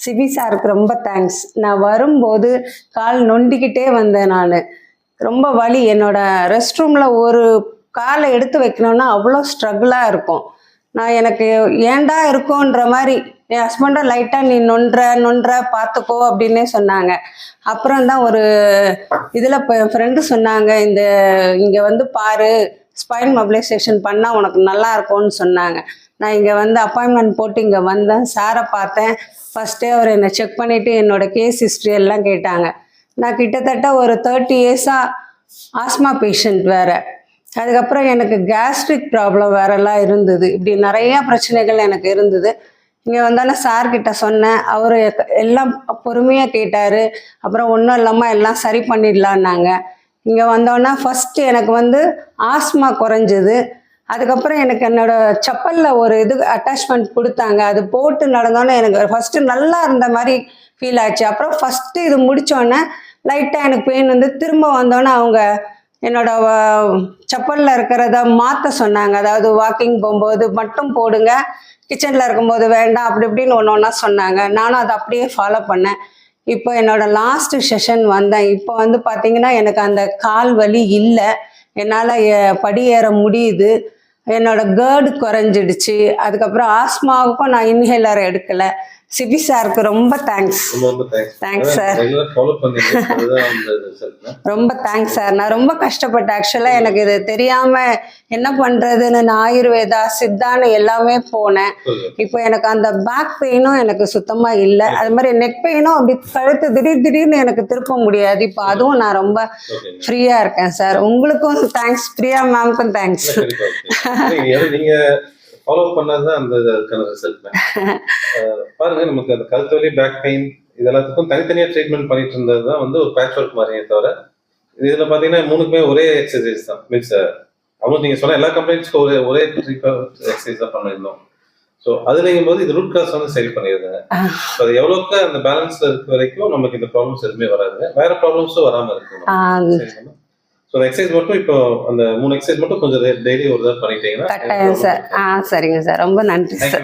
CV சாருக்கு ரொம்ப thanks. நான் வரும்போது கால் நொண்டிக்கிட்டே வந்தேன். நான் ரொம்ப வலி. என்னோட ரெஸ்ட் ரூமில் ஒரு காலை எடுத்து வைக்கணும்னா அவ்வளோ ஸ்ட்ரகிளாக இருக்கும். எனக்கு ஏண்டா இருக்கும்ன்ற மாதிரி என் ஹஸ்பண்டை லைட்டாக நீ நொன்ற பார்த்துக்கோ அப்படின்னே சொன்னாங்க. அப்புறம் தான் ஒரு இதில் இப்போ என் ஃப்ரெண்டு சொன்னாங்க, இங்கே வந்து பாரு, ஸ்பைன் மொபிலைசேஷன் பண்ணால் உனக்கு நல்லா இருக்கும்னு சொன்னாங்க. நான் இங்கே வந்து அப்பாயின்மெண்ட் போட்டு இங்கே வந்தேன். சாரை பார்த்தேன். ஃபஸ்ட்டே அவர் என்னை செக் பண்ணிவிட்டு என்னோடய கேஸ் ஹிஸ்ட்ரி எல்லாம் கேட்டாங்க. நான் கிட்டத்தட்ட ஒரு 30 இயர்ஸாக ஆஸ்மா பேஷண்ட் வேறு. அதுக்கப்புறம் எனக்கு கேஸ்ட்ரிக் ப்ராப்ளம் வேறெல்லாம் இருந்தது. இப்படி நிறையா பிரச்சனைகள் எனக்கு இருந்தது. இங்கே வந்தானே சார்கிட்ட சொன்னேன். அவர் எல்லாம் பொறுமையாக கேட்டார். அப்புறம் ஒன்றும் இல்லாமல் எல்லாம் சரி பண்ணிடலான்னாங்க. இங்கே வந்தோன்னா ஃபஸ்ட்டு எனக்கு வந்து ஆஸ்மா குறைஞ்சது. அதுக்கப்புறம் எனக்கு என்னோடய செப்பலில் ஒரு அட்டாச்மெண்ட் கொடுத்தாங்க. அது போட்டு நடந்தோன்னே எனக்கு ஃபஸ்ட்டு நல்லா இருந்த மாதிரி ஃபீல் ஆச்சு. அப்புறம் ஃபஸ்ட்டு இது முடித்தோடனே லைட்டாக எனக்கு பெயின் வந்து திரும்ப வந்தோன்னே அவங்க என்னோட செப்பலில் இருக்கிறத மாற்ற சொன்னாங்க. அதாவது வாக்கிங் போகும்போது மட்டும் போடுங்க, கிச்சனில் இருக்கும்போது வேண்டாம், அப்படி இப்படின்னு ஒன்று ஒன்றா சொன்னாங்க. நானும் அதை அப்படியே ஃபாலோ பண்ணேன். இப்போ என்னோடய லாஸ்ட்டு செஷன் வந்தேன். இப்போ வந்து பார்த்திங்கன்னா எனக்கு அந்த கால் வலி இல்லை. என்னால் படி ஏற முடியுது. என்னோட கேர்டு குறைஞ்சிடுச்சு. அதுக்கப்புறம் ஆஸ்மாவுக்கும் நான் இன்ஹேலர் எடுக்கலை. சிபி சாருக்கு ரொம்ப தேங்க்ஸ். Thanks sir. ரொம்ப தேங்க்ஸ் சார். நான் ரொம்ப கஷ்டப்பட்டேன். ஆக்சுவலாக எனக்கு இது தெரியாமல் என்ன பண்ணுறதுன்னு நான் ஆயுர்வேதா சித்தான்னு எல்லாமே போனேன். இப்போ எனக்கு அந்த பேக் பெயினும் எனக்கு சுத்தமாக இல்லை. அது மாதிரி நெக் பெயினும் அப்படி கழுத்து திடீர்னு எனக்கு திருப்ப முடியாது. இப்போ அதுவும் நான் ரொம்ப ஃப்ரீயாக இருக்கேன் சார். உங்களுக்கும் தேங்க்ஸ், பிரியா மேம்க்கும் தேங்க்ஸ். ஃபாலோ பண்ணாதான் அந்த ரிசல்ட் பாருங்க. நமக்கு அந்த கழுத்து வலி, பேக் பெயின் இது எல்லாத்துக்கும் தனித்தனியாக ட்ரீட்மெண்ட் பண்ணிட்டு இருந்தது தான் வந்து ஒரு பேட்ச் ஒர்க் மாதிரியே தவிர, இதில் பார்த்தீங்கன்னா 3க்குமே ஒரே எக்ஸசைஸ் தான். மீன்ஸ் அவங்க நீங்கள் சொன்ன எல்லா கம்ப்ளைண்ட்ஸ்க்கும் ஒரே எக்ஸசைஸ் தான் பண்ணியிருந்தோம். ஸோ அதுலேயும் போது இது ரூட் காஸ் வந்து சரி பண்ணிடுதுங்க. அது எவ்வளோக்கு அந்த பேலன்ஸ்ல இருக்க வரைக்கும் நமக்கு இந்த ப்ராப்ளம்ஸ் எதுவுமே வராதுங்க. வேற ப்ராப்ளம்ஸும் வராமல் இருக்கும். ஸோ எக்ஸசைஸ் மட்டும் இப்போ அந்த 3 எக்ஸசைஸ் மட்டும் கொஞ்சம் டெய்லி ஒரு தடவை பண்ணிட்டீங்கன்னா கட்டாயம் சார். சரிங்க சார். ரொம்ப நன்றி சார்.